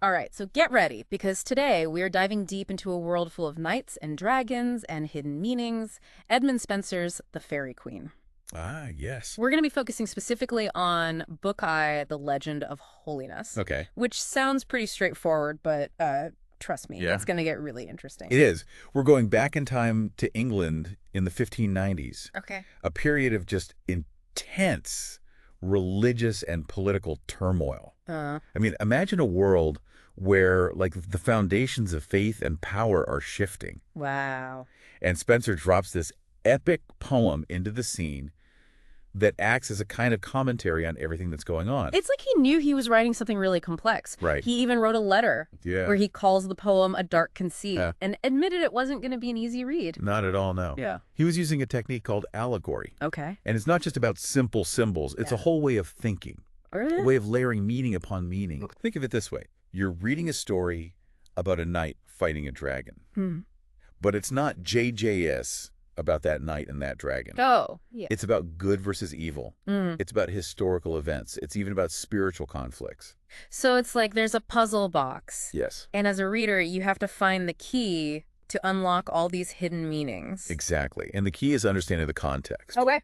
All right, so get ready, because today we are diving deep into a world full of knights and dragons and hidden meanings, Edmund Spenser's The Faerie Queene. Ah, yes. We're going to be focusing specifically on Book I, The Legend of Holiness, Okay. which sounds pretty straightforward, but trust me, Yeah. it's going to get really interesting. It is. We're going back in time to England in the 1590s, Okay. a period of just intense religious and political turmoil. Uh, I mean, imagine a world where, like, the foundations of faith and power are shifting. wow. And Spencer drops this epic poem into the scene that acts as a kind of commentary on everything that's going on. It's like he knew he was writing something really complex. Right. He even wrote a letter Yeah. where he calls the poem a dark conceit Yeah. and admitted it wasn't going to be an easy read. Not at all, no. Yeah. He was using a technique called allegory. Okay. And it's not just about simple symbols. It's a Yeah. whole way of thinking, a Really? way of layering meaning upon meaning. Think of it this way. You're reading a story about a knight fighting a dragon, Hmm. but it's not JJS about that knight and that dragon. Oh, yeah. It's about good versus evil. Mm. It's about historical events. It's even about spiritual conflicts. So it's like there's a puzzle box. Yes, And as a reader, you have to find the key to unlock all these hidden meanings. exactly. And the key is understanding the context. Okay.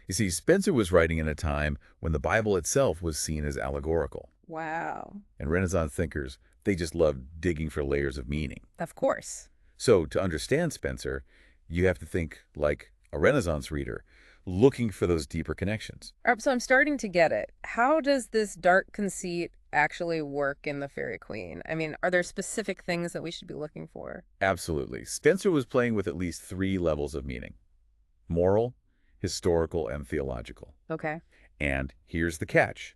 You see, Spencer was writing in a time when the Bible itself was seen as allegorical. Wow. And Renaissance thinkers, they just loved digging for layers of meaning. Of course. So to understand Spencer, you have to think like a Renaissance reader, looking for those deeper connections. So I'm starting to get it. How does this dark conceit actually work in the Faerie Queene? I mean, are there specific things that we should be looking for? Absolutely. Spencer was playing with at least 3 levels of meaning: moral, historical, and theological. Okay. And here's the catch.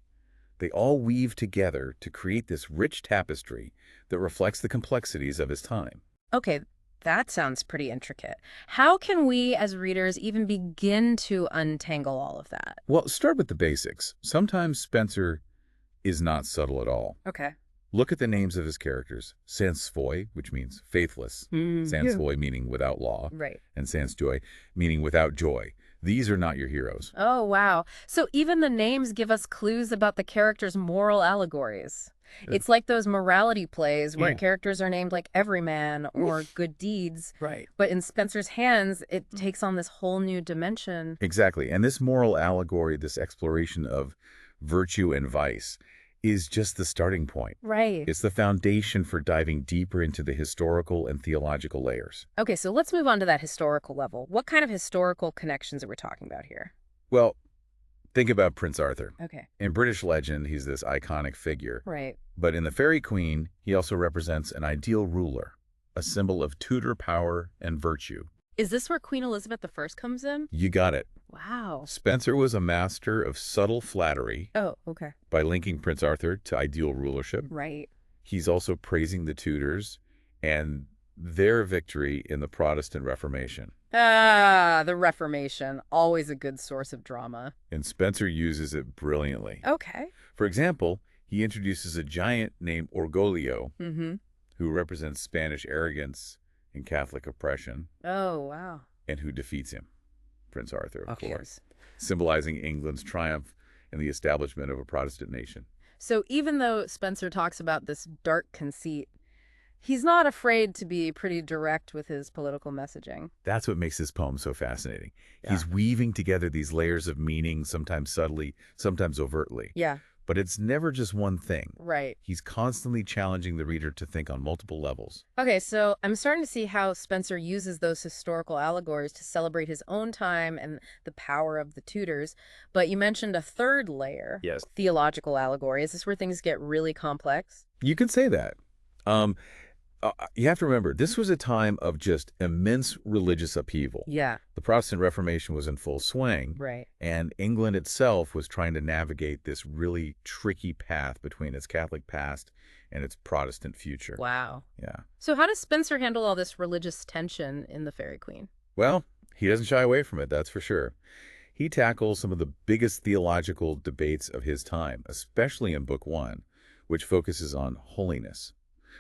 They all weave together to create this rich tapestry that reflects the complexities of his time. Okay, that sounds pretty intricate. How can we as readers even begin to untangle all of that? Well, start with the basics. Sometimes Spencer is not subtle at all. Okay. Look at the names of his characters. Sans foi, which means faithless. Sans foi meaning without law. Right. And sans joy meaning without joy. These are not your heroes. Oh, wow. So even the names give us clues about the characters' moral allegories. It's like those morality plays where Yeah. characters are named like everyman or good deeds. Right. But in Spencer's hands, it takes on this whole new dimension. Exactly. And this moral allegory, this exploration of virtue and vice, is just the starting point. Right. It's the foundation for diving deeper into the historical and theological layers. Okay, so let's move on to that historical level. What kind of historical connections are we talking about here? Well, think about Prince Arthur. Okay. In British legend, he's this iconic figure. Right. But in the Faerie Queene, he also represents an ideal ruler, a symbol of Tudor power and virtue. Is this where Queen Elizabeth I comes in? You got it. Wow. Spencer was a master of subtle flattery Oh, okay. by linking Prince Arthur to ideal rulership. Right. He's also praising the Tudors and their victory in the Protestant Reformation. Ah, the Reformation. Always a good source of drama. And Spencer uses it brilliantly. Okay. For example, he introduces a giant named Orgoglio, Mm-hmm. who represents Spanish arrogance and Catholic oppression, Oh, wow. and who defeats him. Prince Arthur, of Okay. course, symbolizing England's triumph in the establishment of a Protestant nation. So even though Spencer talks about this dark conceit, he's not afraid to be pretty direct with his political messaging. That's what makes this poem so fascinating. Yeah. He's weaving together these layers of meaning, sometimes subtly, sometimes overtly. Yeah, But it's never just one thing. right. He's constantly challenging the reader to think on multiple levels. Okay, so I'm starting to see how Spencer uses those historical allegories to celebrate his own time and the power of the Tudors. But you mentioned a third layer, Yes. theological allegory. Is this where things get really complex? You can say that. You have to remember, this was a time of just immense religious upheaval. Yeah, The Protestant Reformation was in full swing, right. and England itself was trying to navigate this really tricky path between its Catholic past and its Protestant future. Wow. Yeah. So how does Spencer handle all this religious tension in the Faerie Queene? Well, he doesn't shy away from it, that's for sure. He tackles some of the biggest theological debates of his time, especially in Book One, which focuses on holiness.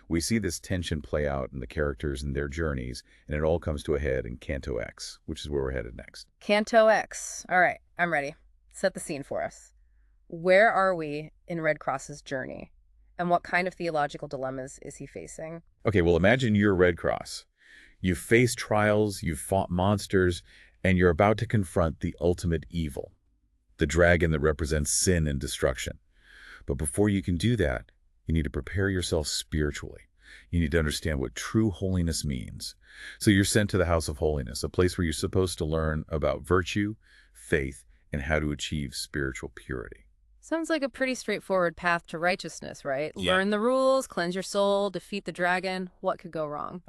We see this tension play out in the characters and their journeys, and it all comes to a head in Canto X, which is where we're headed next. Canto X. All right, I'm ready. Set the scene for us. Where are we in Red Cross's journey? And what kind of theological dilemmas is he facing? Okay, well, imagine you're Red Cross. You've faced trials, you've fought monsters, and you're about to confront the ultimate evil, the dragon that represents sin and destruction. But before you can do that, you need to prepare yourself spiritually. You need to understand what true holiness means. So you're sent to the House of Holiness, a place where you're supposed to learn about virtue, faith, and how to achieve spiritual purity. Sounds like a pretty straightforward path to righteousness, right? Yeah. Learn the rules, cleanse your soul, defeat the dragon. What could go wrong?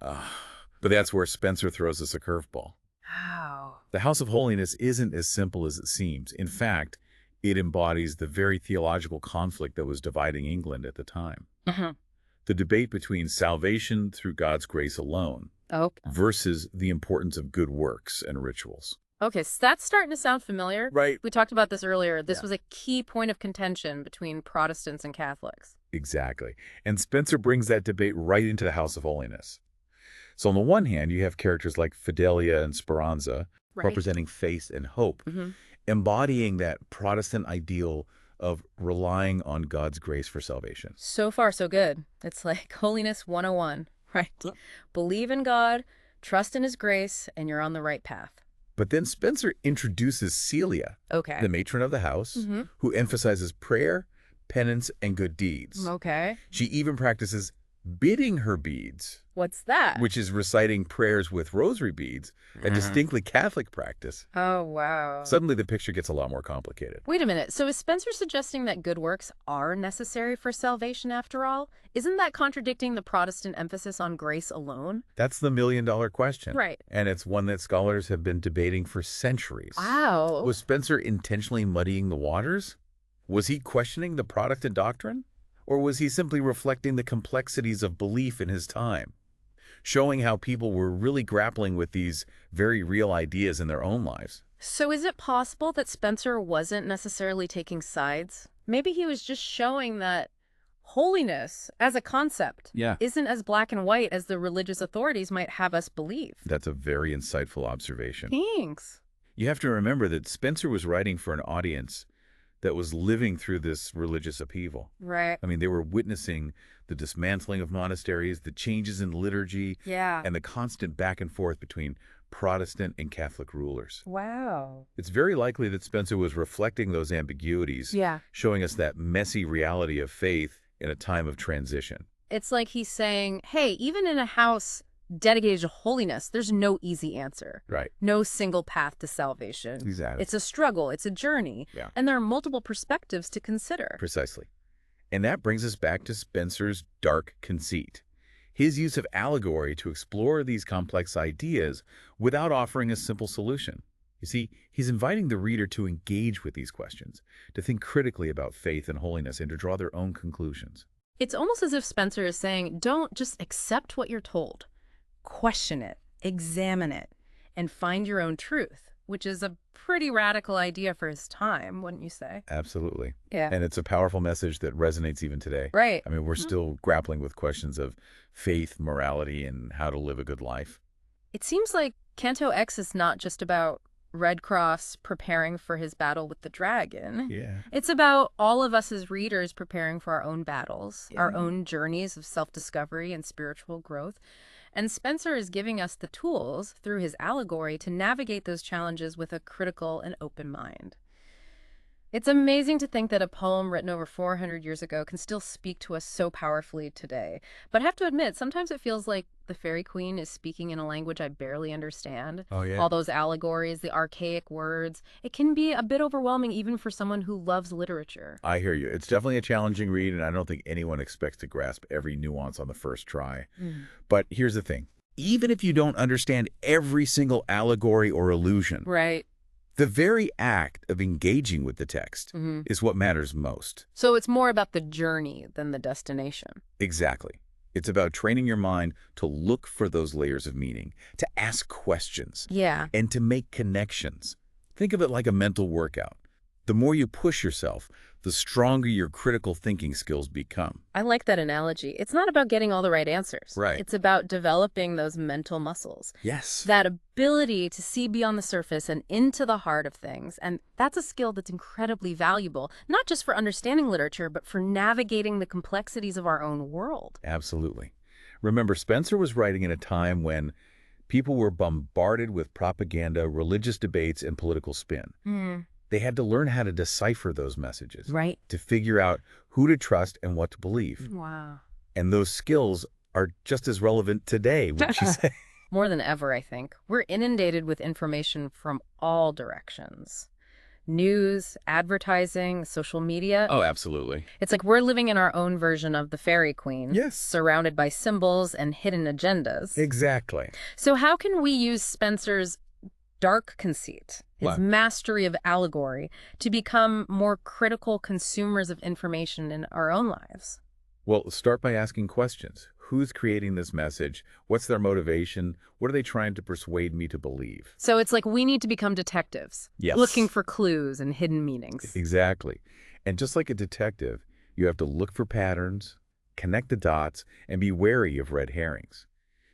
But that's where Spenser throws us a curveball. How? The House of Holiness isn't as simple as it seems. In fact, it embodies the very theological conflict that was dividing England at the time. The debate between salvation through God's grace alone versus the importance of good works and rituals. Okay, so that's starting to sound familiar. Right. We talked about this earlier. This Yeah. was a key point of contention between Protestants and Catholics. Exactly. And Spenser brings that debate right into the House of Holiness. So on the one hand, you have characters like Fidelia and Speranza, representing faith and hope, embodying that Protestant ideal of relying on God's grace for salvation. So far, so good. It's like Holiness 101, right? Believe in God, trust in his grace, and you're on the right path. But then Spenser introduces Celia, Okay. the matron of the house, who emphasizes prayer, penance, and good deeds. Okay. She even practices bidding her beads, What's that? which is reciting prayers with rosary beads, a distinctly Catholic practice. Oh, wow. Suddenly the picture gets a lot more complicated. Wait a minute. So is Spenser suggesting that good works are necessary for salvation after all? Isn't that contradicting the Protestant emphasis on grace alone? That's the million-dollar question. Right. And it's one that scholars have been debating for centuries. Wow. Was Spenser intentionally muddying the waters? Was he questioning the Protestant doctrine? Or was he simply reflecting the complexities of belief in his time, showing how people were really grappling with these very real ideas in their own lives? So is it possible that Spenser wasn't necessarily taking sides? Maybe he was just showing that holiness as a concept isn't as black and white as the religious authorities might have us believe. That's a very insightful observation. Thanks. You have to remember that Spenser was writing for an audience that was living through this religious upheaval. Right. I mean, they were witnessing the dismantling of monasteries, the changes in liturgy, Yeah. and the constant back and forth between Protestant and Catholic rulers. Wow. It's very likely that Spenser was reflecting those ambiguities, Yeah. showing us that messy reality of faith in a time of transition. It's like he's saying, hey, even in a house dedicated to holiness, there's no easy answer. Right. No single path to salvation. Exactly. It's a struggle. It's a journey. Yeah. And there are multiple perspectives to consider. Precisely. And that brings us back to Spenser's dark conceit. His use of allegory to explore these complex ideas without offering a simple solution. You see, he's inviting the reader to engage with these questions, to think critically about faith and holiness, and to draw their own conclusions. It's almost as if Spenser is saying, don't just accept what you're told. Question it, examine it, and find your own truth, which is a pretty radical idea for his time, wouldn't you say? Absolutely. Yeah. And it's a powerful message that resonates even today. Right. I mean, we're still grappling with questions of faith, morality, and how to live a good life. It seems like Canto X is not just about Red Cross preparing for his battle with the dragon. Yeah. It's about all of us as readers preparing for our own battles, our own journeys of self-discovery and spiritual growth. And Spenser is giving us the tools through his allegory to navigate those challenges with a critical and open mind. It's amazing to think that a poem written over 400 years ago can still speak to us so powerfully today. But I have to admit, sometimes it feels like the Faerie Queene is speaking in a language I barely understand. Oh, yeah. All those allegories, the archaic words. It can be a bit overwhelming even for someone who loves literature. I hear you. It's definitely a challenging read, and I don't think anyone expects to grasp every nuance on the first try. But here's the thing. Even if you don't understand every single allegory or allusion, Right. the very act of engaging with the text is what matters most. So it's more about the journey than the destination. Exactly. It's about training your mind to look for those layers of meaning, to ask questions, Yeah. and to make connections. Think of it like a mental workout. The more you push yourself, the stronger your critical thinking skills become. I like that analogy. It's not about getting all the right answers. Right. It's about developing those mental muscles. Yes. That ability to see beyond the surface and into the heart of things. And that's a skill that's incredibly valuable, not just for understanding literature, but for navigating the complexities of our own world. Absolutely. Remember, Spenser was writing in a time when people were bombarded with propaganda, religious debates, and political spin. They had to learn how to decipher those messages. Right. To figure out who to trust and what to believe. Wow. And those skills are just as relevant today, wouldn't you say? More than ever, I think. We're inundated with information from all directions. News, advertising, social media. Oh, absolutely. It's like we're living in our own version of the Faerie Queene. Yes. Surrounded by symbols and hidden agendas. Exactly. So how can we use Spenser's dark conceit, his mastery of allegory, to become more critical consumers of information in our own lives? Well, start by asking questions. Who's creating this message? What's their motivation? What are they trying to persuade me to believe? So it's like we need to become detectives, looking for clues and hidden meanings. Exactly. And just like a detective, you have to look for patterns, connect the dots, and be wary of red herrings.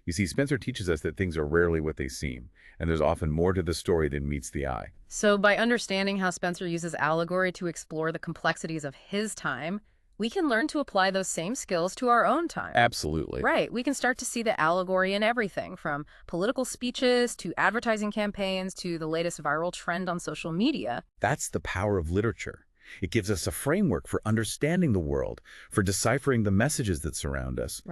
You see, Spenser teaches us that things are rarely what they seem, and there's often more to the story than meets the eye. So by understanding how Spenser uses allegory to explore the complexities of his time, we can learn to apply those same skills to our own time. Absolutely. Right. We can start to see the allegory in everything, from political speeches to advertising campaigns to the latest viral trend on social media. That's the power of literature. It gives us a framework for understanding the world, for deciphering the messages that surround us,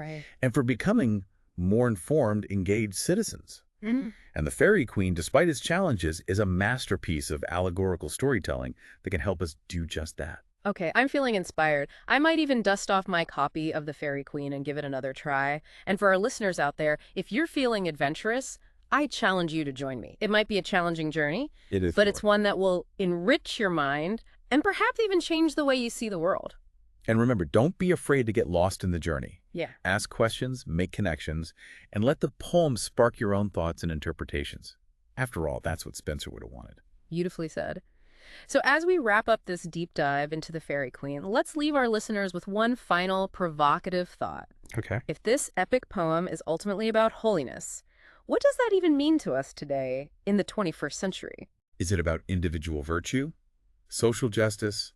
and for becoming more informed, engaged citizens. And the Faerie Queene, despite its challenges, is a masterpiece of allegorical storytelling that can help us do just that. Okay, I'm feeling inspired. I might even dust off my copy of the Faerie Queene and give it another try. And for our listeners out there, if you're feeling adventurous, I challenge you to join me. It might be a challenging journey, but it's one that will enrich your mind and perhaps even change the way you see the world. And remember, don't be afraid to get lost in the journey. Yeah. Ask questions, make connections, and let the poem spark your own thoughts and interpretations. After all, that's what Spenser would have wanted. Beautifully said. So as we wrap up this deep dive into the Faerie Queene, let's leave our listeners with one final provocative thought. Okay. If this epic poem is ultimately about holiness, what does that even mean to us today in the 21st century? Is it about individual virtue, social justice,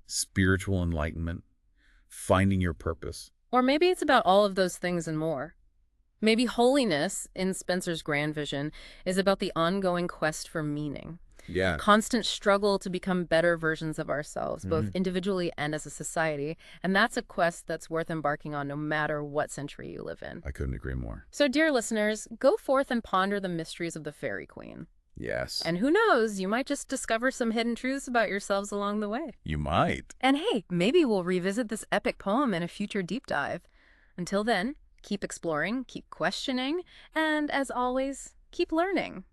spiritual enlightenment, finding your purpose? Or maybe it's about all of those things and more. Maybe holiness, in Spenser's grand vision, is about the ongoing quest for meaning. Yeah. Constant struggle to become better versions of ourselves, both individually and as a society. And that's a quest that's worth embarking on no matter what century you live in. I couldn't agree more. So, dear listeners, go forth and ponder the mysteries of the Faerie Queene. Yes. And who knows, you might just discover some hidden truths about yourselves along the way. You might. And hey, maybe we'll revisit this epic poem in a future deep dive. Until then, keep exploring, keep questioning, and as always, keep learning.